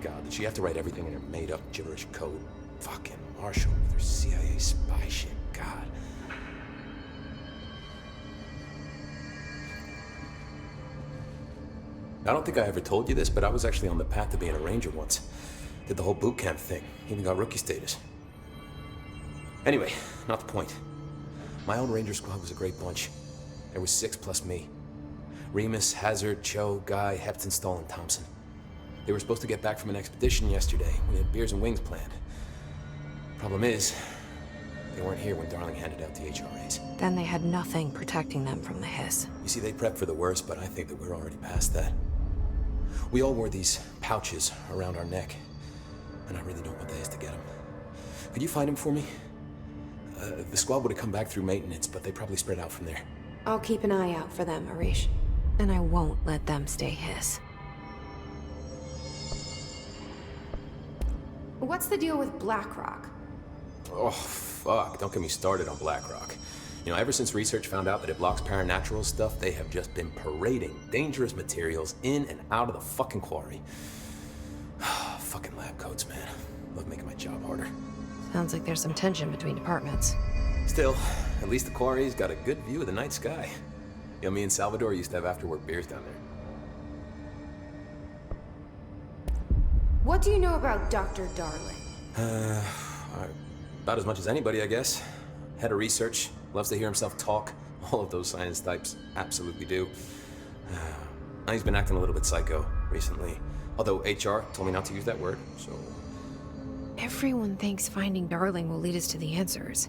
God, did she have to write everything in her made-up gibberish code? Fucking Marshall with her CIA spy shit, God. I don't think I ever told you this, but I was actually on the path to being a ranger once. Did the whole boot camp thing, even got rookie status. Anyway, not the point. My own ranger squad was a great bunch. There was 6 plus me. Remus, Hazard, Cho, Guy, Heptonstall, and Thompson. They were supposed to get back from an expedition yesterday. We had beers and wings planned. Problem is, they weren't here when Darling handed out the HRAs. Then they had nothing protecting them from the hiss. You see, they prepped for the worst, but I think that we're already past that. We all wore these pouches around our neck, and I really don't want the hiss to get them. Could you find them for me? The squad would have come back through maintenance, but they probably spread out from there. I'll keep an eye out for them, Arish. And I won't let them stay hiss. What's the deal with BlackRock? Oh, fuck. Don't get me started on BlackRock. You know, ever since research found out that it blocks paranatural stuff, they have just been parading dangerous materials in and out of the fucking quarry. Fucking lab coats, man. Love making my job harder. Sounds like there's some tension between departments. Still, at least the quarry's got a good view of the night sky. You know, me and Salvador used to have after-work beers down there. What do you know about Dr. Darling? About as much as anybody, I guess. Head of research, loves to hear himself talk. All of those science types absolutely do. He's been acting a little bit psycho recently. Although HR told me not to use that word, so... Everyone thinks finding Darling will lead us to the answers.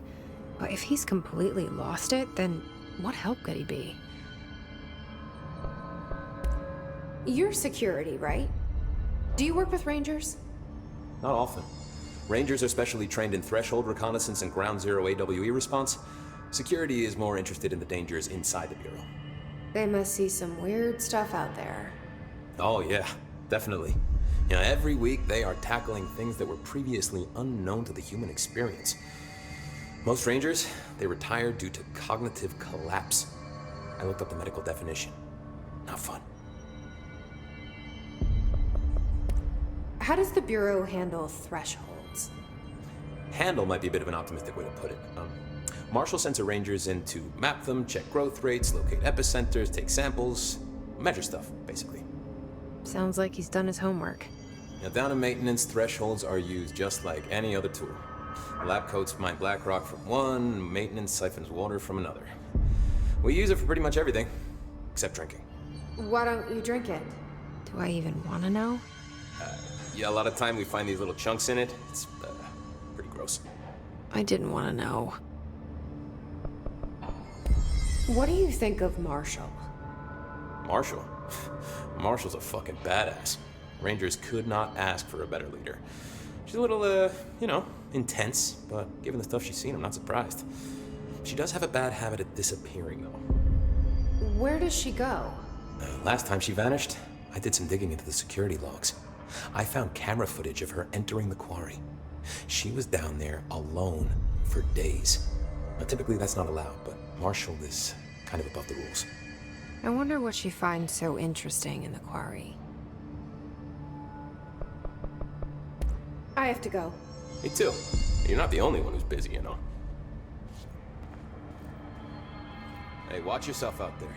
But if he's completely lost it, then what help could he be? You're security, right? Do you work with Rangers? Not often. Rangers are specially trained in threshold reconnaissance and ground zero AWE response. Security is more interested in the dangers inside the Bureau. They must see some weird stuff out there. Oh yeah, definitely. You know, every week they are tackling things that were previously unknown to the human experience. Most Rangers, they retire due to cognitive collapse. I looked up the medical definition. Not fun. How does the Bureau handle thresholds? Handle might be a bit of an optimistic way to put it. Marshall sends her Rangers in to map them, check growth rates, locate epicenters, take samples, measure stuff, basically. Sounds like he's done his homework. Now, down in maintenance, thresholds are used just like any other tool. Lab coats mine black rock from one, maintenance siphons water from another. We use it for pretty much everything, except drinking. Why don't you drink it? Do I even want to know? Yeah, a lot of time we find these little chunks in it. It's pretty gross. I didn't want to know. What do you think of Marshall? Marshall? Marshall's a fucking badass. Rangers could not ask for a better leader. She's a little, intense, but given the stuff she's seen, I'm not surprised. She does have a bad habit of disappearing, though. Where does she go? Last time she vanished, I did some digging into the security logs. I found camera footage of her entering the quarry. She was down there alone for days. Now, typically that's not allowed, but Marshall is kind of above the rules. I wonder what she finds so interesting in the quarry. I have to go. Me too. You're not the only one who's busy, you know. Hey, watch yourself out there.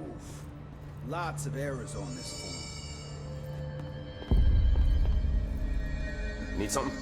Oof. Lots of errors on this form. Need something?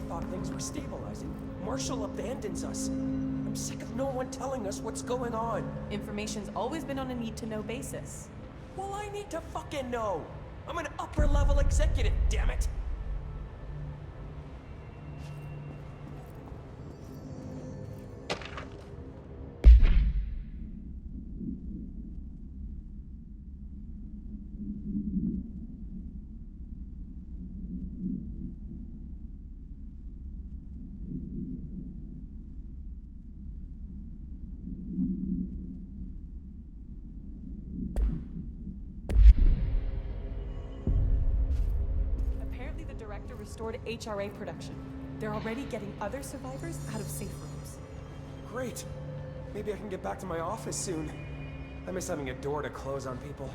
thought things were stabilizing, Marshall abandons us. I'm sick of no one telling us what's going on. Information's always been on a need-to-know basis. Well, I need to fucking know. I'm an upper-level executive, damn it. Apparently the director restored HRA production. They're already getting other survivors out of safe rooms. Great. Maybe I can get back to my office soon. I miss having a door to close on people.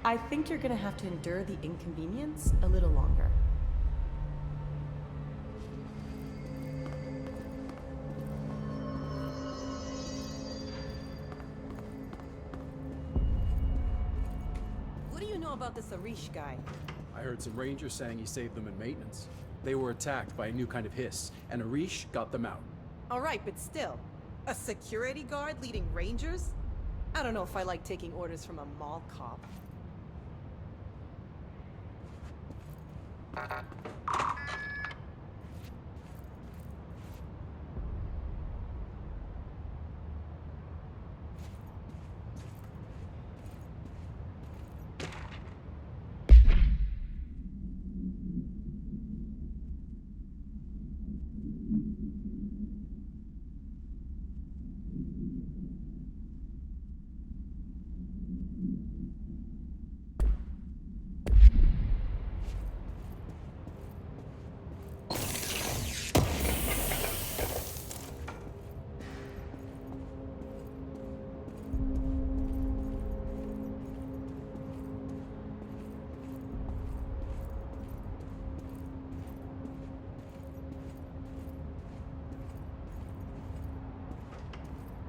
I think you're gonna have to endure the inconvenience a little longer. What do you know about this Arish guy? I heard some rangers saying he saved them in maintenance. They were attacked by a new kind of hiss, and Arish got them out. All right, but still, a security guard leading rangers? I don't know if I like taking orders from a mall cop.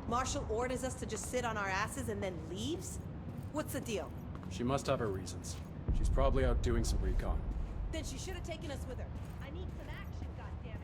Marshall orders us to just sit on our asses and then leaves? What's the deal? She must have her reasons. She's probably out doing some recon. Then she should have taken us with her. I need some action, goddammit.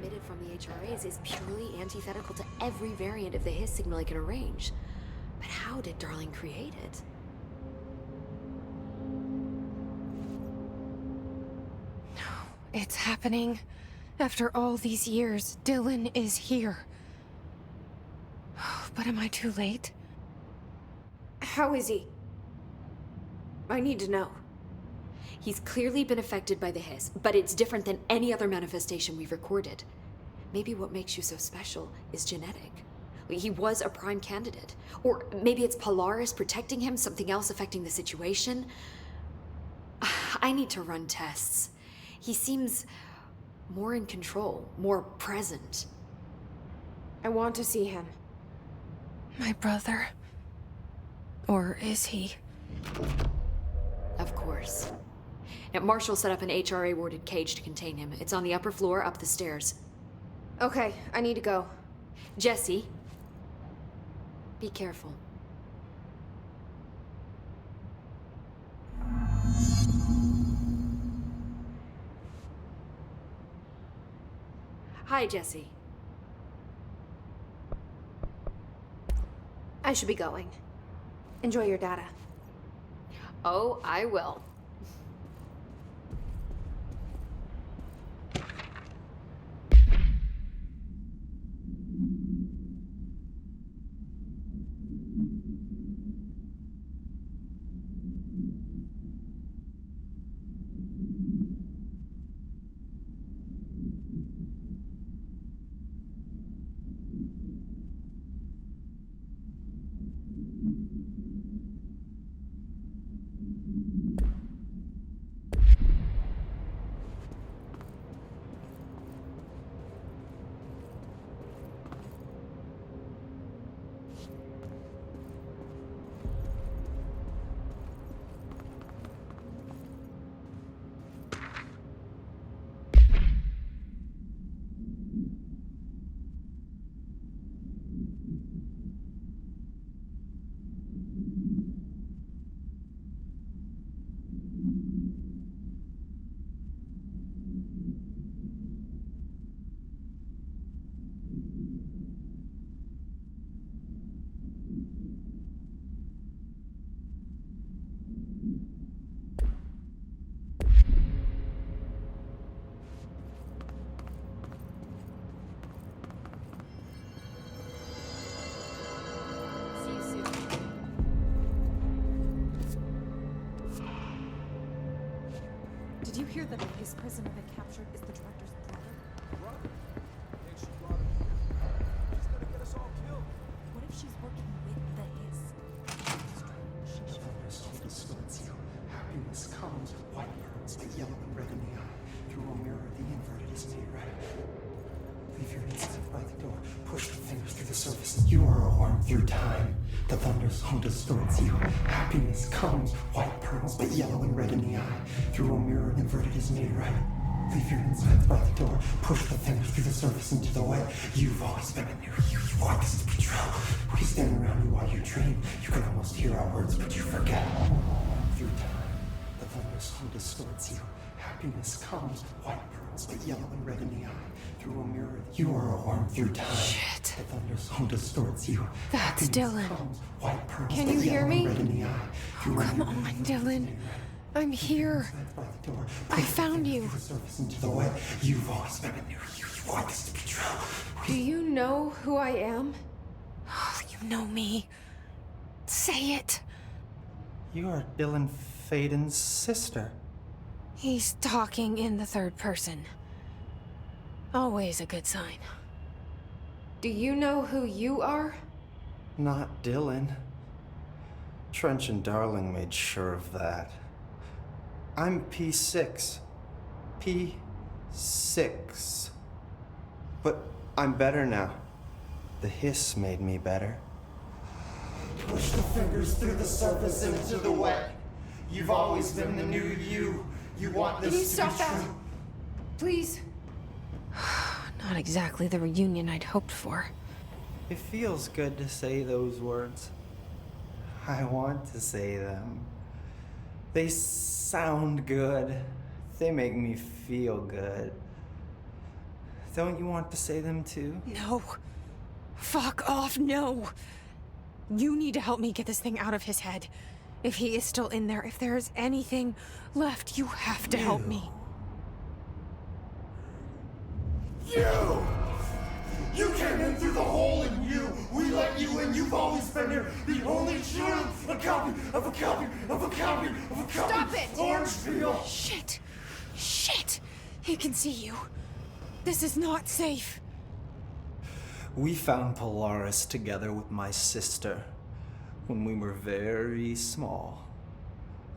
Emitted from the HRAs is purely antithetical to every variant of the hiss signal I can arrange. But how did Darling create it? It's happening. After all these years, Dylan is here. But am I too late? How is he? I need to know. He's clearly been affected by the hiss, but it's different than any other manifestation we've recorded. Maybe what makes you so special is genetic. He was a prime candidate. Or maybe it's Polaris protecting him, something else affecting the situation. I need to run tests. He seems more in control, more present. I want to see him. My brother. Or is he? Of course. Now, Marshall set up an HRA-warded cage to contain him. It's on the upper floor, up the stairs. Okay, I need to go. Jesse, be careful. Hi, Jesse. I should be going. Enjoy your data. Oh, I will. Did you hear that the his prisoner they captured is the director's brother? Brother? And she brought him here. She's gonna get us all killed. What if she's working with the his? Happiness comes, white pearls, but yellow and red in the eye. Through a mirror, the inverted is made right. Leave your inside by the door. Push the fingers through the surface. You are a worm through time. The thunder's home distorts you. Happiness comes, white pearls, but yellow and red in the eye. Through a mirror, the inverted is made right. Leave your insides by the door. Push the fingers through the surface into the way. You've always been a new you. You want this to be true. We stand around you while you dream. You can almost hear our words, but you forget. Through time, the thunder's home distorts you. Happiness comes, white pearls, but yellow and red in the eye. Through a mirror, you are a worm through time. Shit. The thunder's home distorts you. That's Dylan. Comes, white pearls, Can but you yellow hear me? and red in the eye. Through a Come mirror, on, Dylan. I'm here. by the door. I found you. Through the surface into the way. You've always been a new you. You want this to be true. Do you know who I am? You know me. Say it. You are Dylan Faden's sister. He's talking in the third person. Always a good sign. Do you know who you are? Not Dylan. Trench and Darling made sure of that. I'm P6. P6. But I'm better now. The hiss made me better. Push the fingers through the surface into the wet. You've always been the new you. You want this Can you to stop be that? true. Please. Not exactly the reunion I'd hoped for. It feels good to say those words. I want to say them. They sound good. They make me feel good. Don't you want to say them too? No. Fuck off, no. You need to help me get this thing out of his head. If he is still in there, if there is anything left, you have to help me. You! You came in through the hole in you! We let you in, you've always been here! The only truth! A copy of a copy of a copy of a copy! Stop it! Orange peel! Shit! Shit! He can see you. This is not safe. We found Polaris together with my sister when we were very small,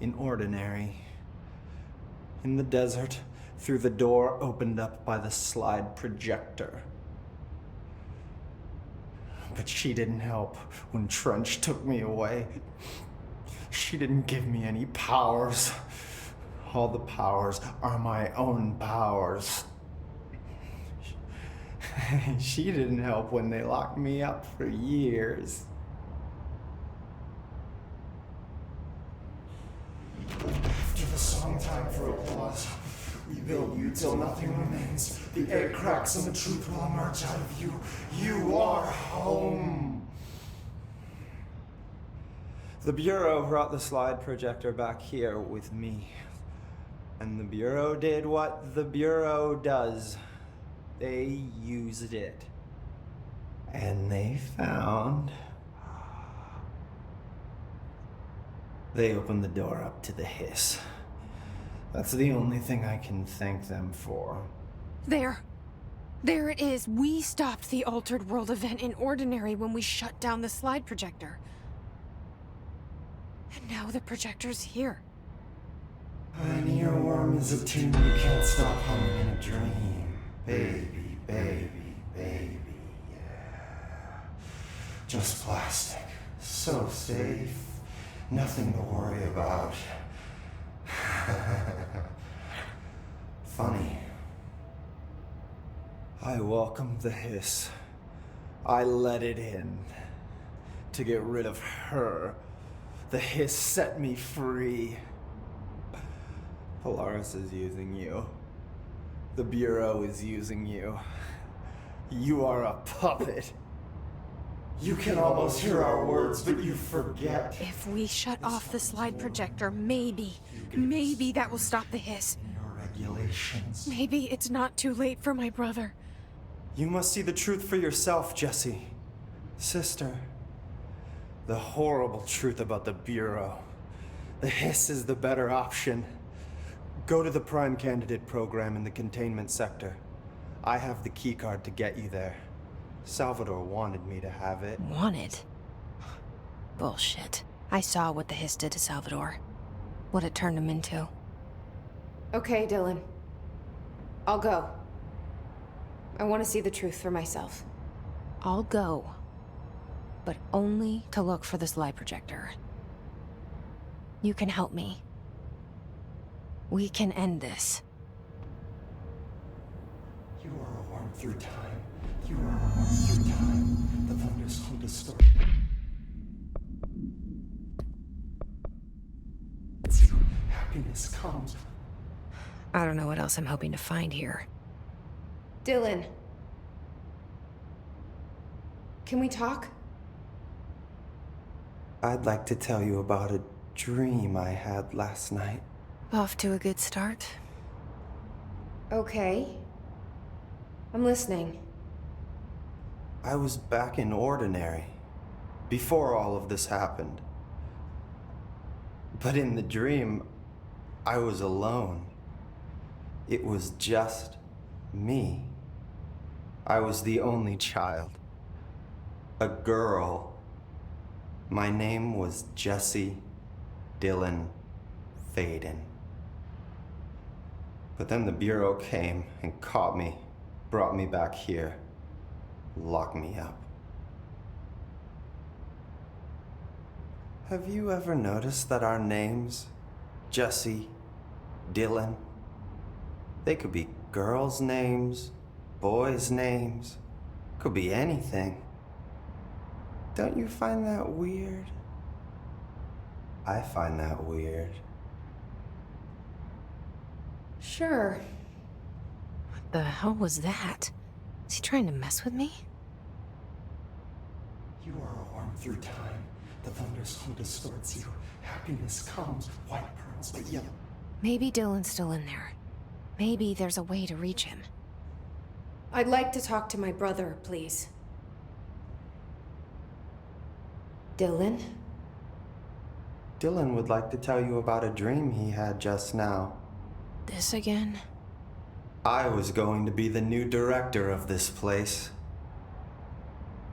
in Ordinary, in the desert, through the door opened up by the slide projector. But she didn't help when Trench took me away. She didn't give me any powers. All the powers are my own powers. She didn't help when they locked me up for years. After the song time for applause, we build you till nothing remains. The egg cracks and the truth will emerge out of you. You are home. The Bureau brought the slide projector back here with me. And the Bureau did what the Bureau does. They used it. And they found... They opened the door up to the hiss. That's the only thing I can thank them for. There. There it is. We stopped the Altered World event in Ordinary when we shut down the slide projector. And now the projector's here. An earworm is a tune you can't stop humming in a dream. Baby, baby, baby, yeah. Just plastic. So safe. Nothing to worry about. Funny. I welcomed the hiss. I let it in. To get rid of her. The hiss set me free. Polaris is using you. The Bureau is using you. You are a puppet. You can almost hear our words, but you forget. If we shut off the slide projector, maybe that will stop the hiss. Your regulations. Maybe it's not too late for my brother. You must see the truth for yourself, Jesse. Sister. The horrible truth about the Bureau. The hiss is the better option. Go to the Prime Candidate program in the containment sector. I have the keycard to get you there. Salvador wanted me to have it. Wanted? Bullshit. I saw what the hiss did to Salvador. What it turned him into. Okay, Dylan. I'll go. I want to see the truth for myself. I'll go. But only to look for this lie projector. You can help me. We can end this. You are a worm through time. You are a worm through time. The thunders will distort. Happiness comes. I don't know what else I'm hoping to find here. Dylan. Can we talk? I'd like to tell you about a dream I had last night. Off to a good start. Okay. I'm listening. I was back in Ordinary, before all of this happened. But in the dream, I was alone. It was just me. I was the only child. A girl. My name was Jesse Dylan Faden. But then the Bureau came and caught me, brought me back here, locked me up. Have you ever noticed that our names, Jesse, Dylan, they could be girls' names, boys' names, could be anything. Don't you find that weird? I find that weird. Sure. What the hell was that? Is he trying to mess with me? You are a worm through time. The thunderstorm distorts you. Happiness comes, white pearls, but yellow. Maybe Dylan's still in there. Maybe there's a way to reach him. I'd like to talk to my brother, please. Dylan? Dylan would like to tell you about a dream he had just now. This again? I was going to be the new director of this place.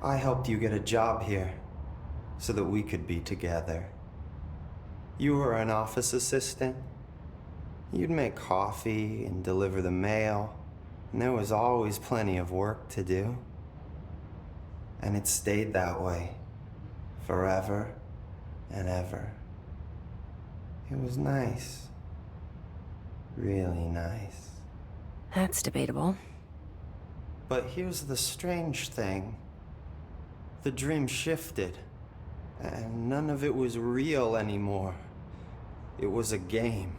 I helped you get a job here, so that we could be together. You were an office assistant. You'd make coffee and deliver the mail, and there was always plenty of work to do. And it stayed that way, forever and ever. It was nice. Really nice. That's debatable. But here's the strange thing. The dream shifted, and none of it was real anymore. It was a game.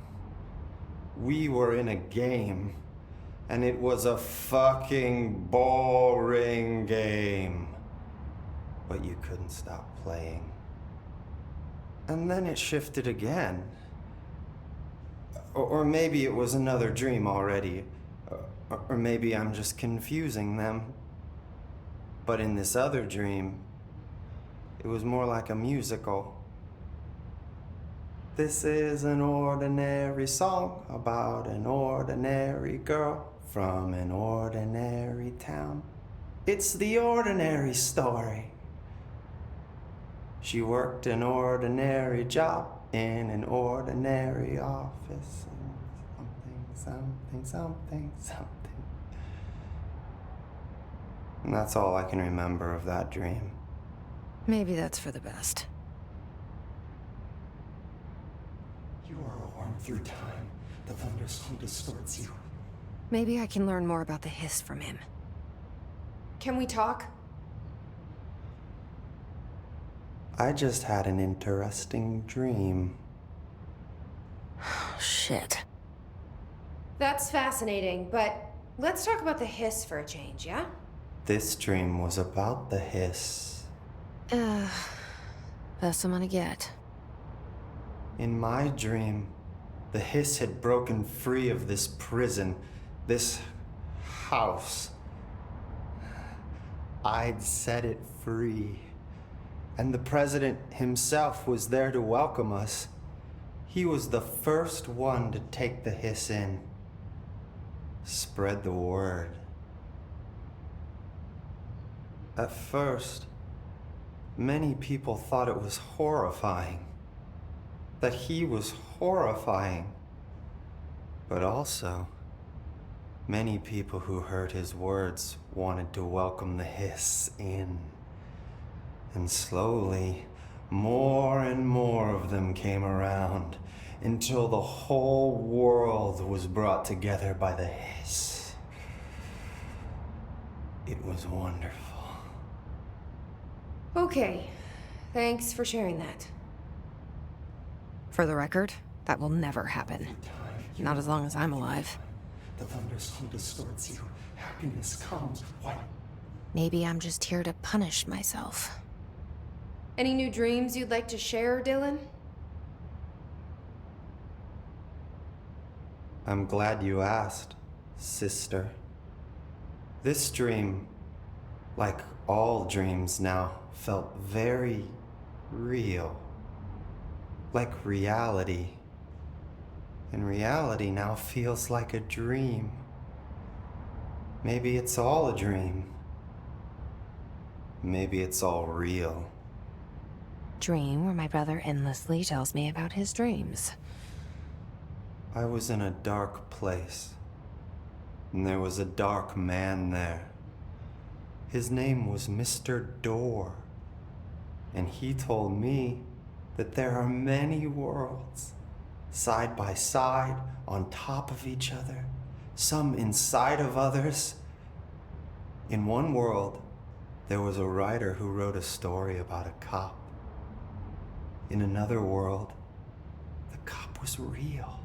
We were in a game, and it was a fucking boring game. But you couldn't stop playing. And then it shifted again. Or maybe it was another dream already. Or maybe I'm just confusing them. But in this other dream, it was more like a musical. This is an ordinary song about an ordinary girl from an ordinary town. It's the ordinary story. She worked an ordinary job in an ordinary office. Something. And that's all I can remember of that dream. Maybe that's for the best. You are a worm through time. The thunderstorm distorts you. Maybe I can learn more about the hiss from him. Can we talk? I just had an interesting dream. Oh, shit. That's fascinating, but let's talk about the hiss for a change, yeah? This dream was about the hiss. Best I'm gonna get. In my dream, the hiss had broken free of this prison, this house. I'd set it free. And the president himself was there to welcome us. He was the first one to take the hiss in. Spread the word. At first, many people thought it was horrifying. That he was horrifying. But also, many people who heard his words wanted to welcome the hiss in. And slowly, more and more of them came around until the whole world was brought together by the hiss. It was wonderful. Okay. Thanks for sharing that. For the record, that will never happen. Not as long as I'm alive. The thunderstorm distorts you. Happiness comes. What? Maybe I'm just here to punish myself. Any new dreams you'd like to share, Dylan? I'm glad you asked, sister. This dream, like all dreams now, felt very real. Like reality. And reality now feels like a dream. Maybe it's all a dream. Maybe it's all real. Dream where my brother endlessly tells me about his dreams. I was in a dark place, and there was a dark man there. His name was Mr. Door, and he told me that there are many worlds, side by side, on top of each other, some inside of others. In one world, there was a writer who wrote a story about a cop. In another world, the cop was real.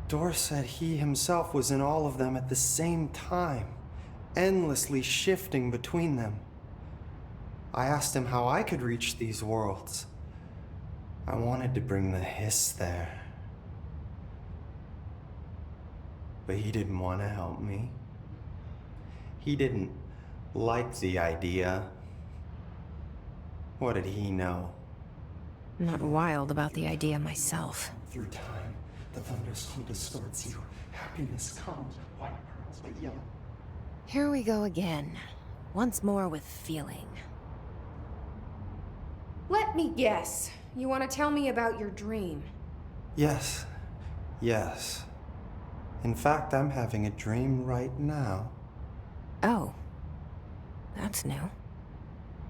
Door said he himself was in all of them at the same time, endlessly shifting between them. I asked him how I could reach these worlds. I wanted to bring the hiss there. But he didn't want to help me. He didn't like the idea. What did he know? I'm not wild about the idea myself. Through time, the thunderstorm distorts you. Happiness comes, white pearls, but yellow. Here we go again. Once more with feeling. Let me guess. You want to tell me about your dream? Yes. Yes. In fact, I'm having a dream right now. Oh. That's new.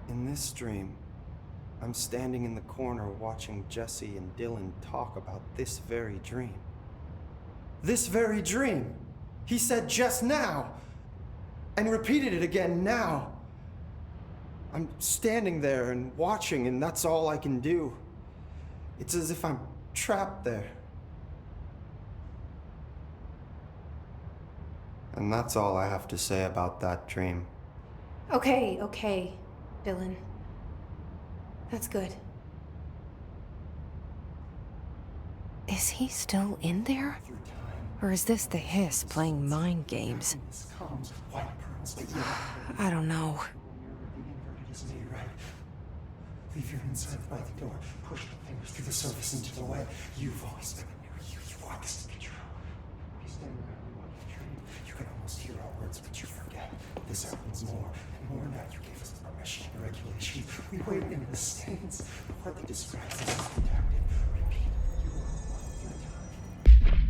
In this dream, I'm standing in the corner watching Jesse and Dylan talk about this very dream. This very dream! He said just now! And repeated it again now! I'm standing there and watching, and that's all I can do. It's as if I'm trapped there. And that's all I have to say about that dream. Okay, Dylan. That's good. Is he still in there? Or is this the hiss playing mind games? I don't know. Leave your inside by the door. Push the fingers through the surface into the way. You've always been near you. You want this to be true. You stand around and watch the dream. You can almost hear our words, but you forget. This happens more and more now. You gave us the permission and regulation. We wait in the stands. The hardly describes us as protected. Repeat. You are one through time.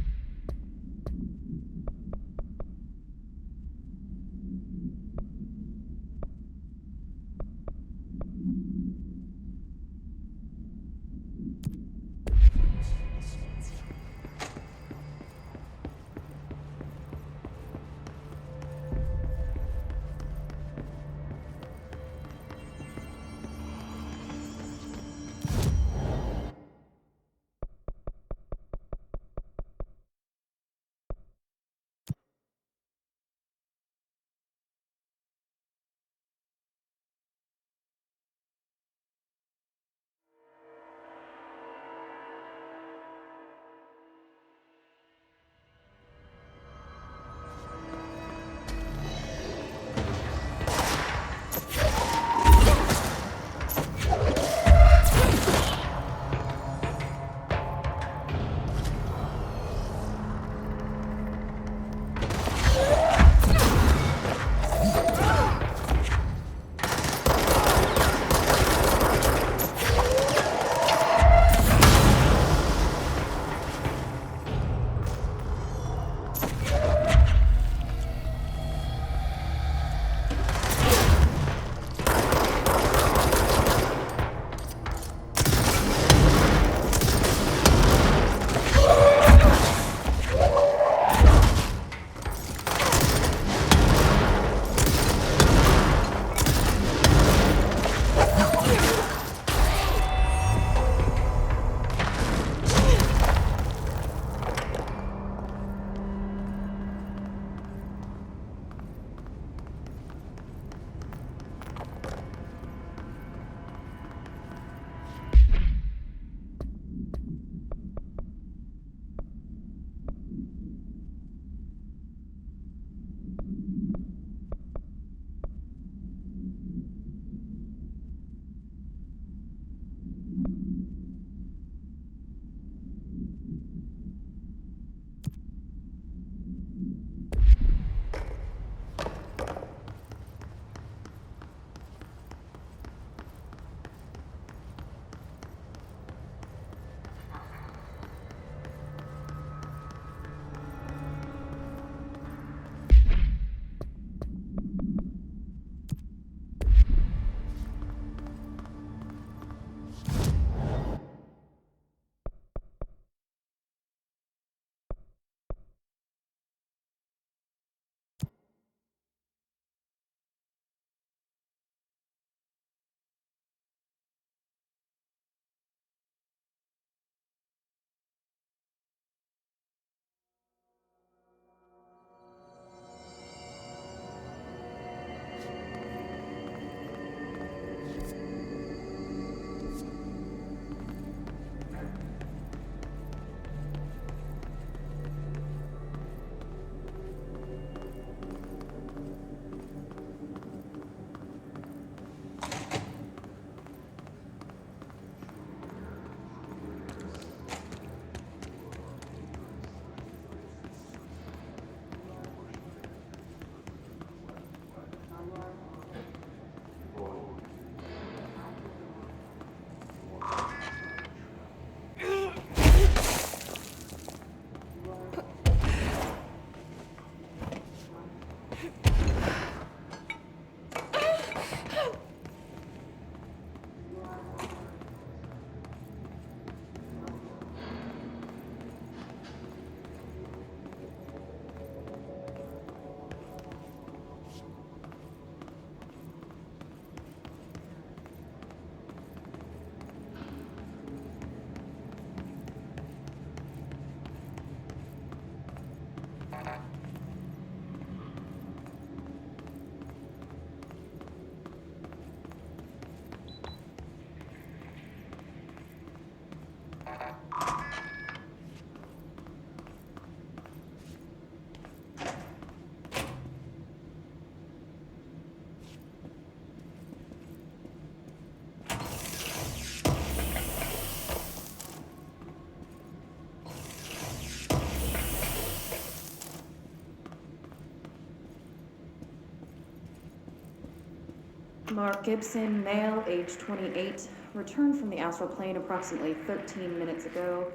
Mark Gibson, male, age 28, returned from the astral plane approximately 13 minutes ago.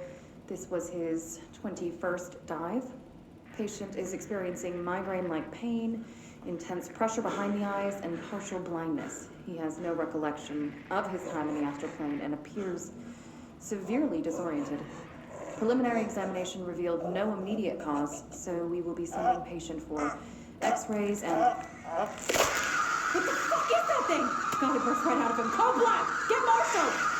This was his 21st dive. Patient is experiencing migraine-like pain, intense pressure behind the eyes, and partial blindness. He has no recollection of his time in the astral plane and appears severely disoriented. Preliminary examination revealed no immediate cause, so we will be sending patient for x-rays and... What the fuck is that thing? God, it burst right out of him. Call Black! Get Marshall!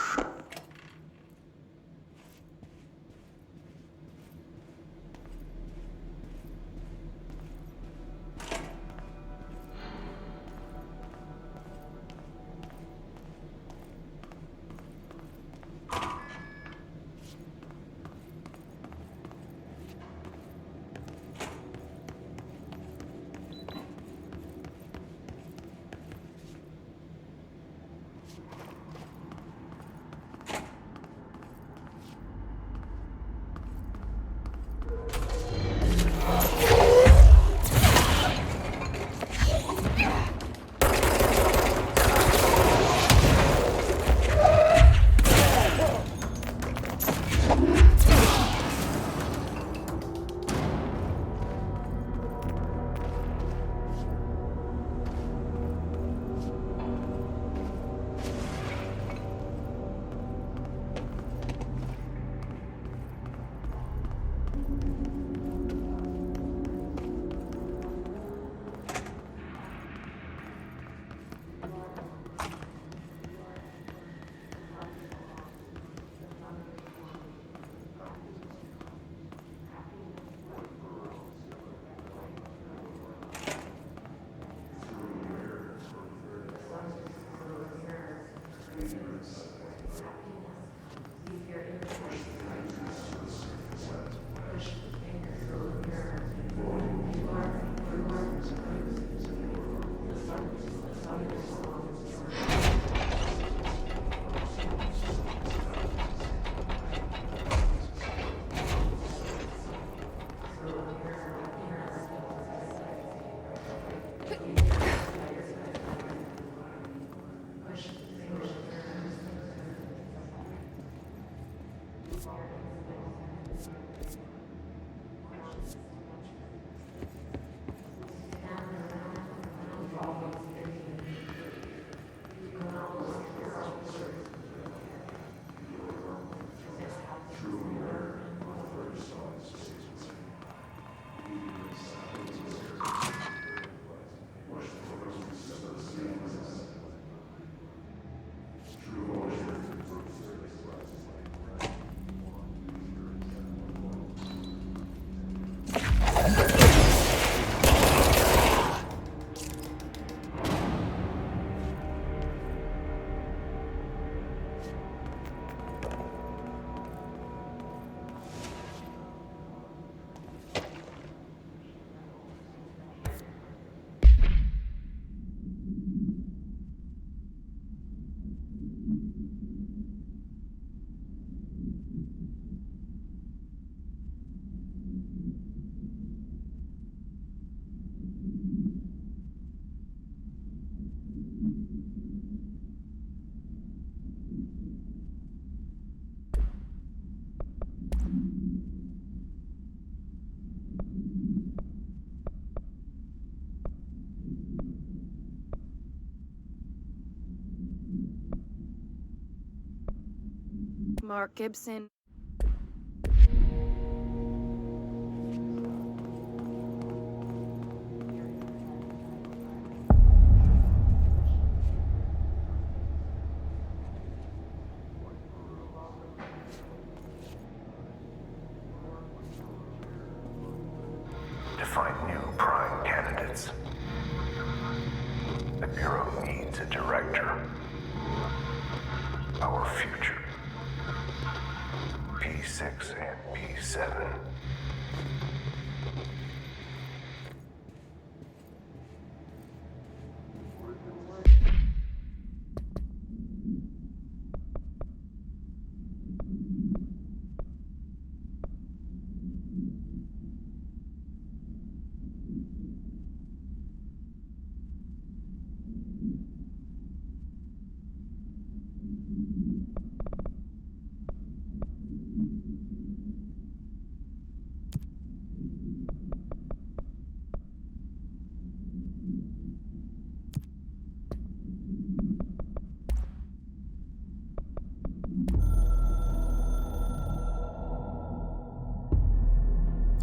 Mark Gibson. To find new prime candidates. The Bureau needs a director. Our future. P6 and P7.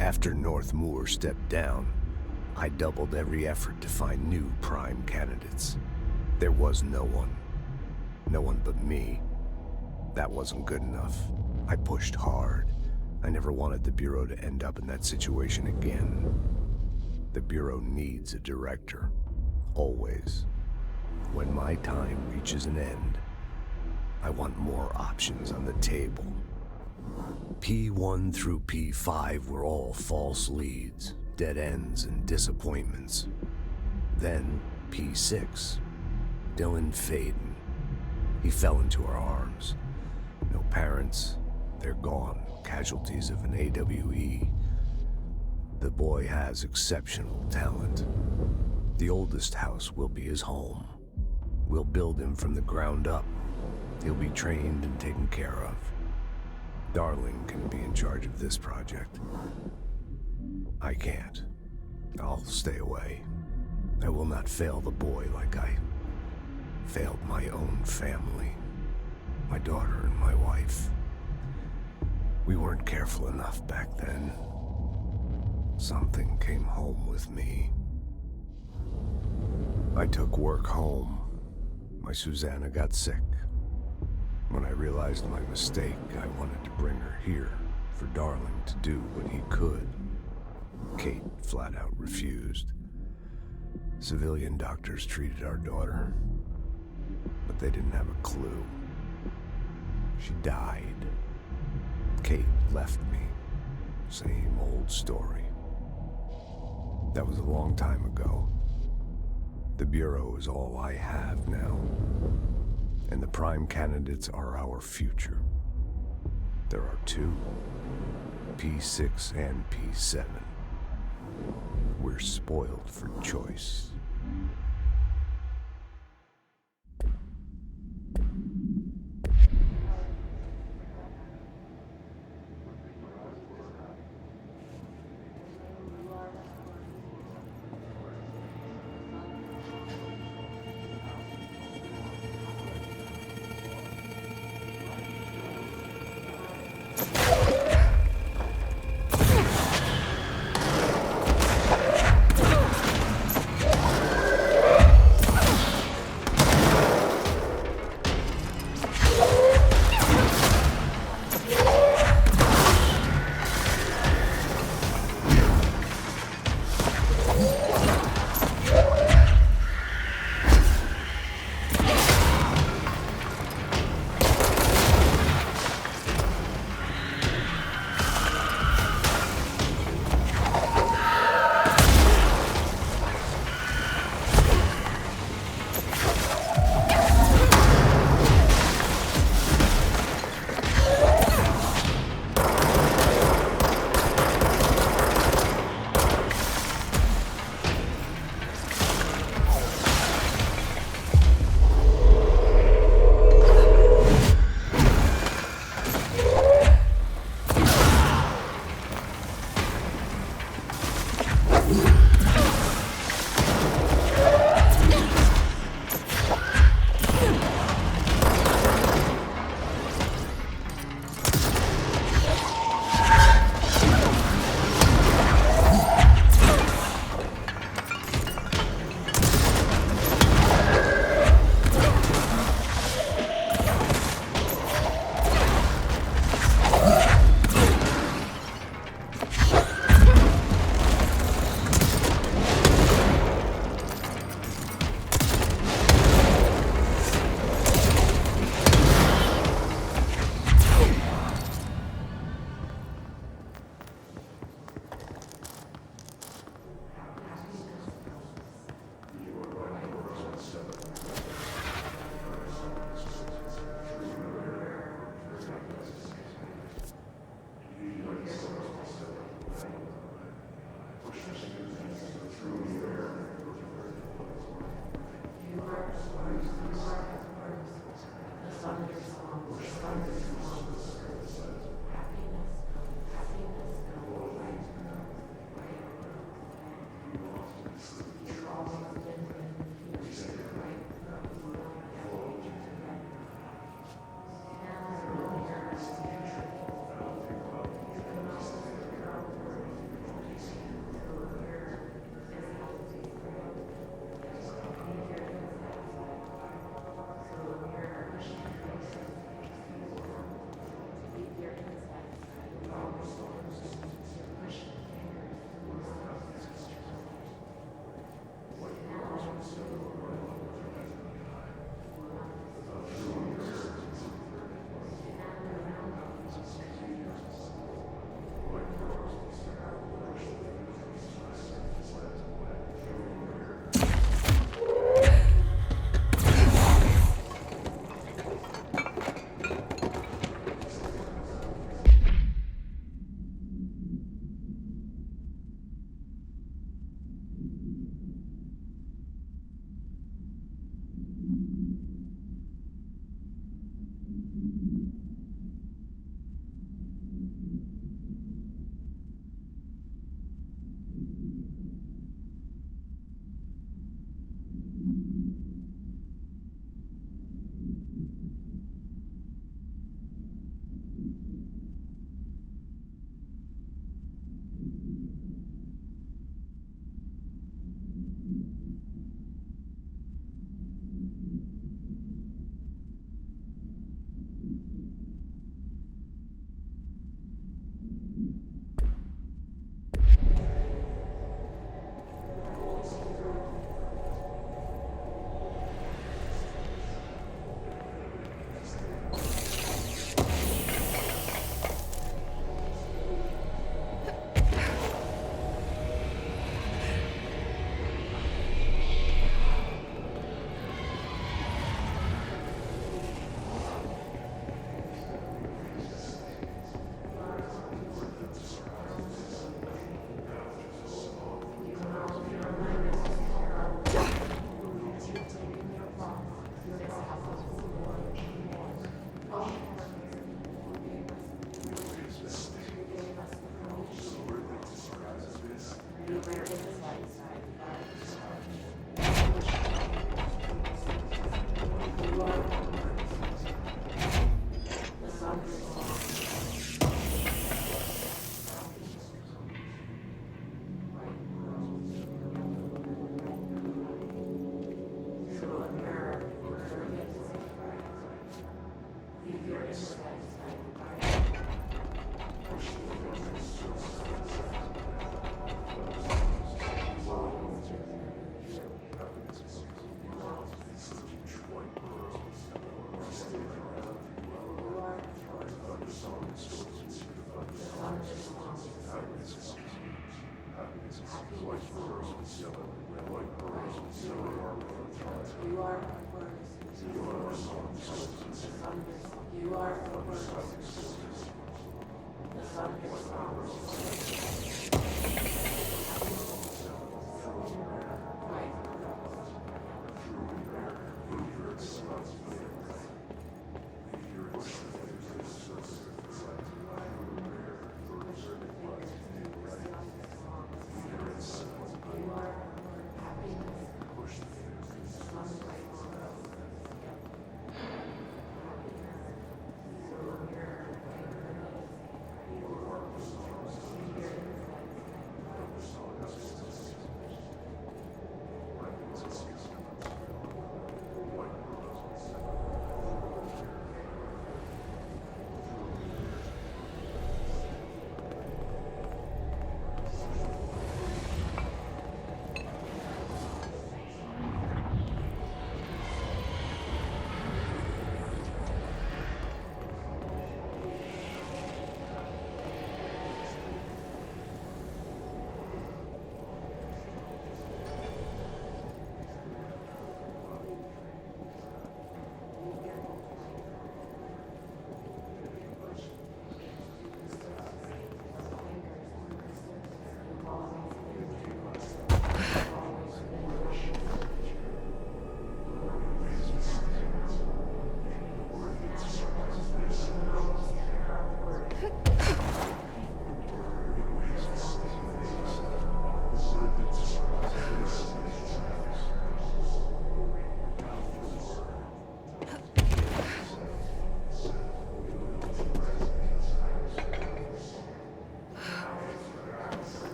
After North Moore stepped down, I doubled every effort to find new prime candidates. There was no one. No one but me. That wasn't good enough. I pushed hard. I never wanted the Bureau to end up in that situation again. The Bureau needs a director. Always. When my time reaches an end, I want more options on the table. P1 through P5 were all false leads, dead ends, and disappointments. Then P6, Dylan Faden. He fell into our arms. No parents, they're gone, casualties of an AWE. The boy has exceptional talent. The oldest house will be his home. We'll build him from the ground up. He'll be trained and taken care of. Darling can be in charge of this project. I can't. I'll stay away. I will not fail the boy like I failed my own family. My daughter and my wife. We weren't careful enough back then. Something came home with me. I took work home. My Susanna got sick. When I realized my mistake, I wanted to bring her here for Darling to do what he could. Kate flat out refused. Civilian doctors treated our daughter, but they didn't have a clue. She died. Kate left me. Same old story. That was a long time ago. The Bureau is all I have now. And the prime candidates are our future. There are two, P6 and P7. We're spoiled for choice.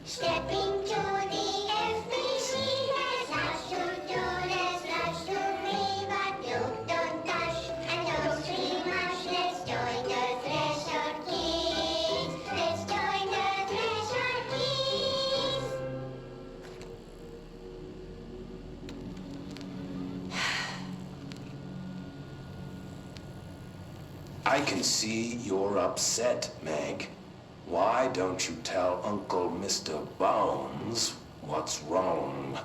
Step into the FBC, there's lots to do, there's lots to read, but you don't touch and don't scream much. Let's join the Threshold Kids. Let's join the Threshold Kids. I can see you're upset, Meg. Why don't you tell Uncle Mr. Bones what's wrong?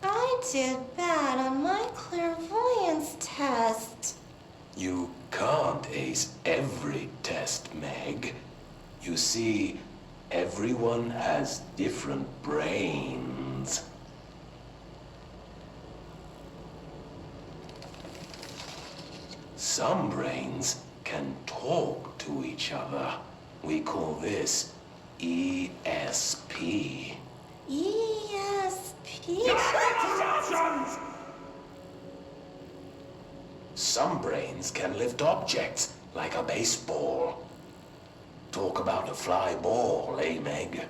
I did bad on my clairvoyance test. You can't ace every test, Meg. You see, Everyone has different brains. Some brains can talk to each other. We call this ESP. ESP? Some brains can lift objects, like a baseball. Talk about a fly ball, eh, Meg?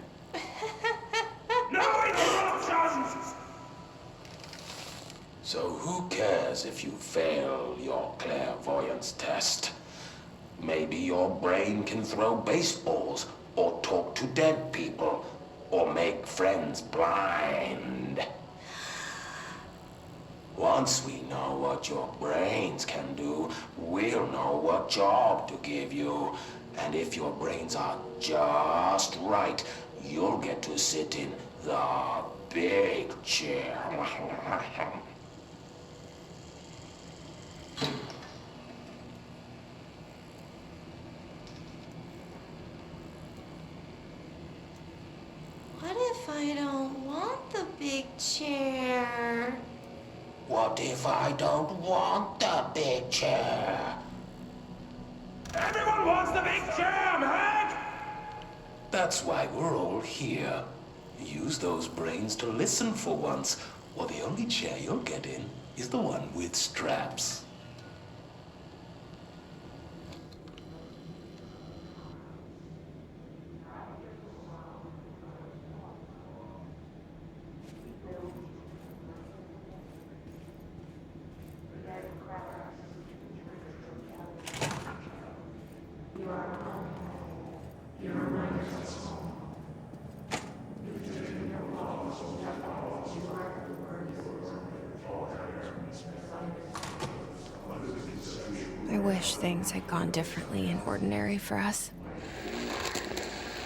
No interruptions! So who cares if you fail your clairvoyance test? Maybe your brain can throw baseballs, or talk to dead people, or make friends blind. Once we know what your brains can do, we'll know what job to give you. And if your brains are just right, you'll get to sit in the big chair. What if I don't want the big chair? What if I don't want the big chair? Everyone wants the big chair, Meg! That's why we're all here. Use those brains to listen for once, or the only chair you'll get in is the one with straps. I wish things had gone differently in Ordinary for us.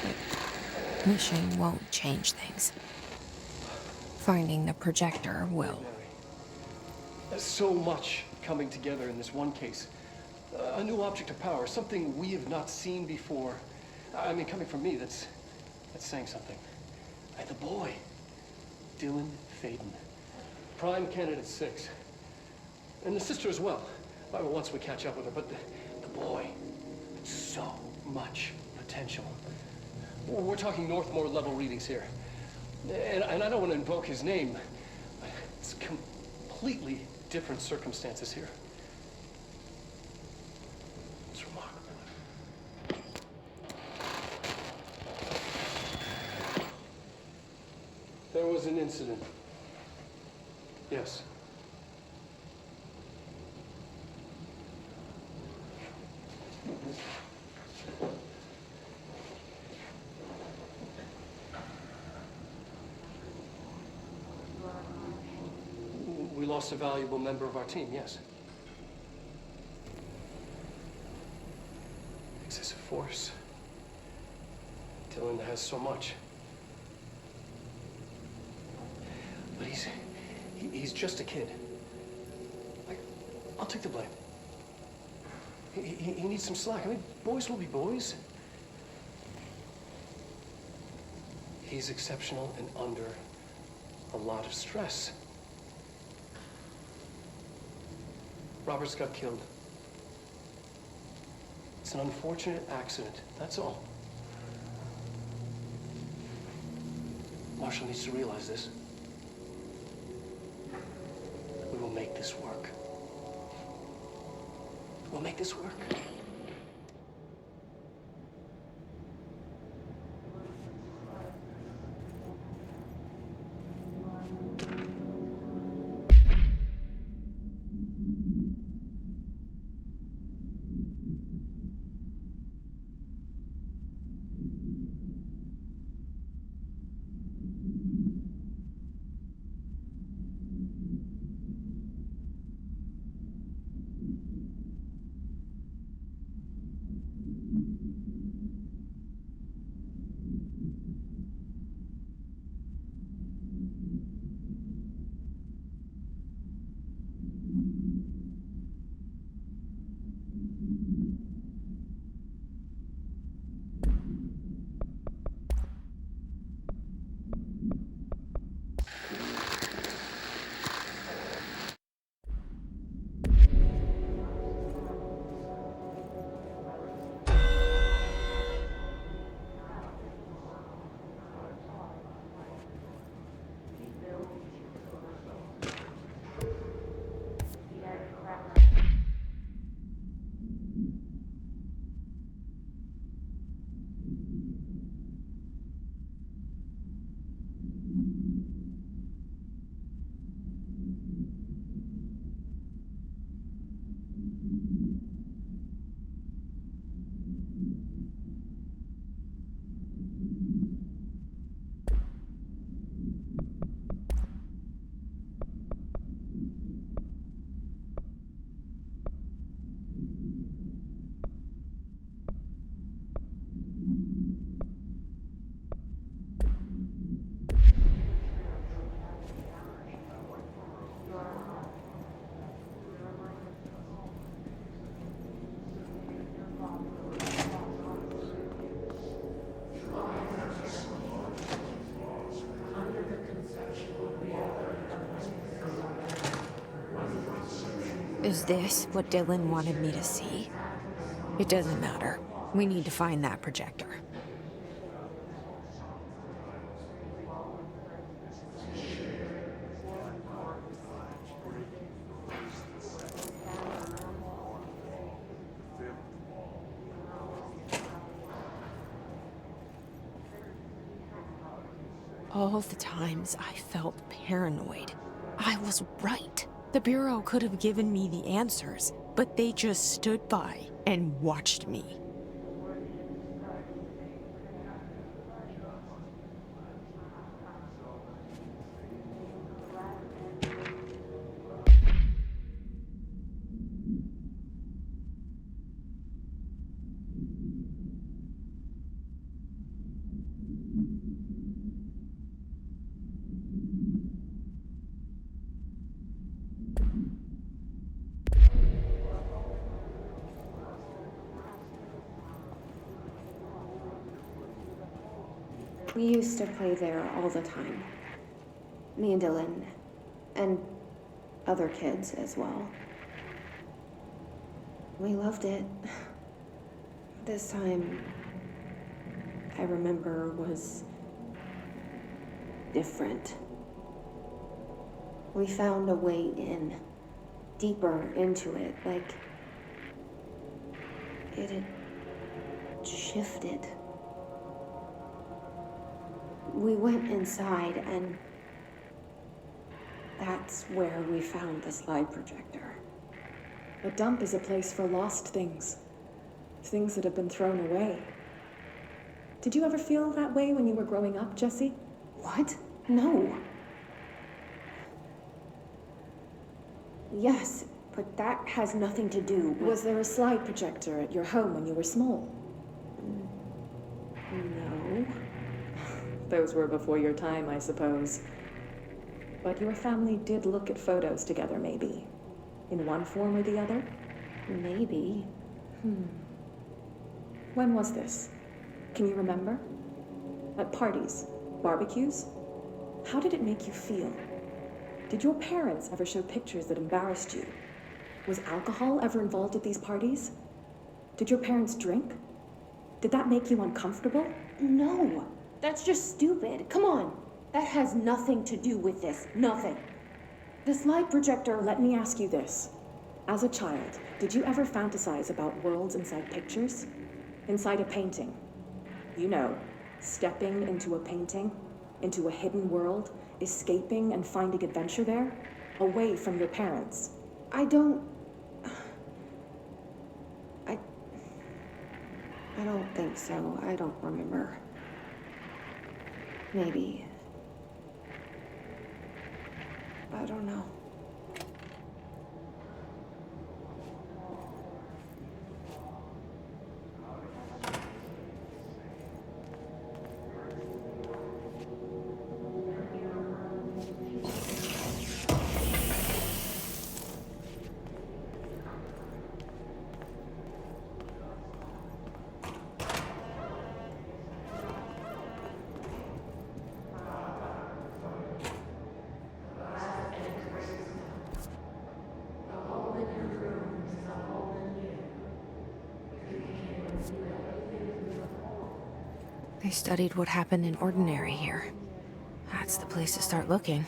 But wishing won't change things. Finding the Projector will. There's so much coming together in this one case. A new object of power, something we have not seen before. I mean, coming from me, that's saying something. And the boy, Dylan Faden, prime candidate 6. And the sister as well. Once we catch up with her, but the boy, so much potential. We're talking Northmore level readings here. And I don't want to invoke his name. It's completely different circumstances here. It's remarkable. There was an incident. Yes. We lost a valuable member of our team, yes. Excessive force. Dylan has so much. But he's just a kid. I'll take the blame. He needs some slack. I mean, boys will be boys. He's exceptional and under a lot of stress. Roberts got killed. It's an unfortunate accident, that's all. Marshall needs to realize this. We will make this work. We'll make this work. Is this what Dylan wanted me to see? It doesn't matter. We need to find that projector. All the times I felt paranoid, I was right. The Bureau could have given me the answers, but they just stood by and watched me. We used to play there all the time. Me and Dylan, and other kids as well. We loved it. This time, I remember, was different. We found a way in, deeper into it, like it had shifted. We went inside, and that's where we found the slide projector. A dump is a place for lost things. Things that have been thrown away. Did you ever feel that way when you were growing up, Jesse? What? No. Yes, but that has nothing to do with... Was there a slide projector at your home when you were small? No. Those were before your time, I suppose. But your family did look at photos together, maybe. In one form or the other? Maybe. When was this? Can you remember? At parties? Barbecues? How did it make you feel? Did your parents ever show pictures that embarrassed you? Was alcohol ever involved at these parties? Did your parents drink? Did that make you uncomfortable? No. That's just stupid. Come on. That has nothing to do with this. Nothing. The slide projector, let me ask you this. As a child, did you ever fantasize about worlds inside pictures? Inside a painting? You know, stepping into a painting, into a hidden world, escaping and finding adventure there, away from your parents. I don't think so. I don't remember. Maybe. I don't know. They studied what happened in Ordinary here. That's the place to start looking.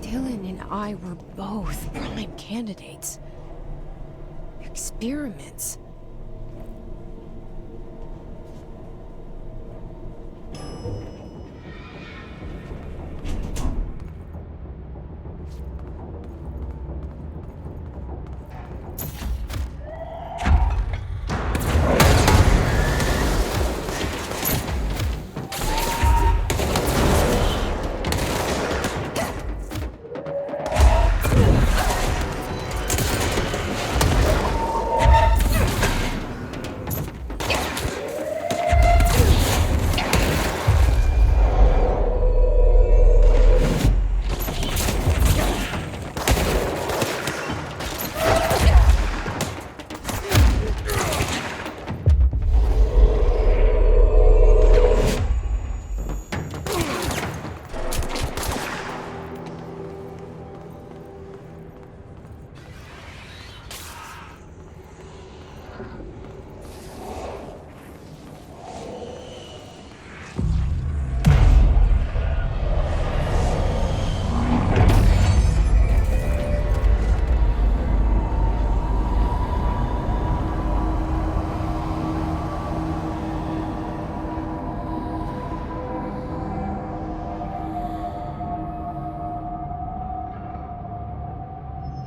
Dylan and I were both prime candidates. Experiments.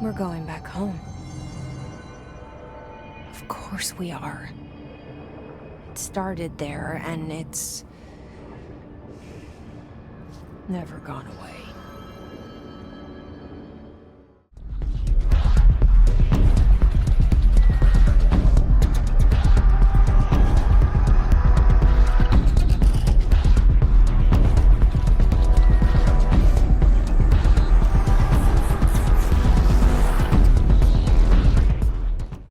We're going back home. Of course we are. It started there, and it's never gone away.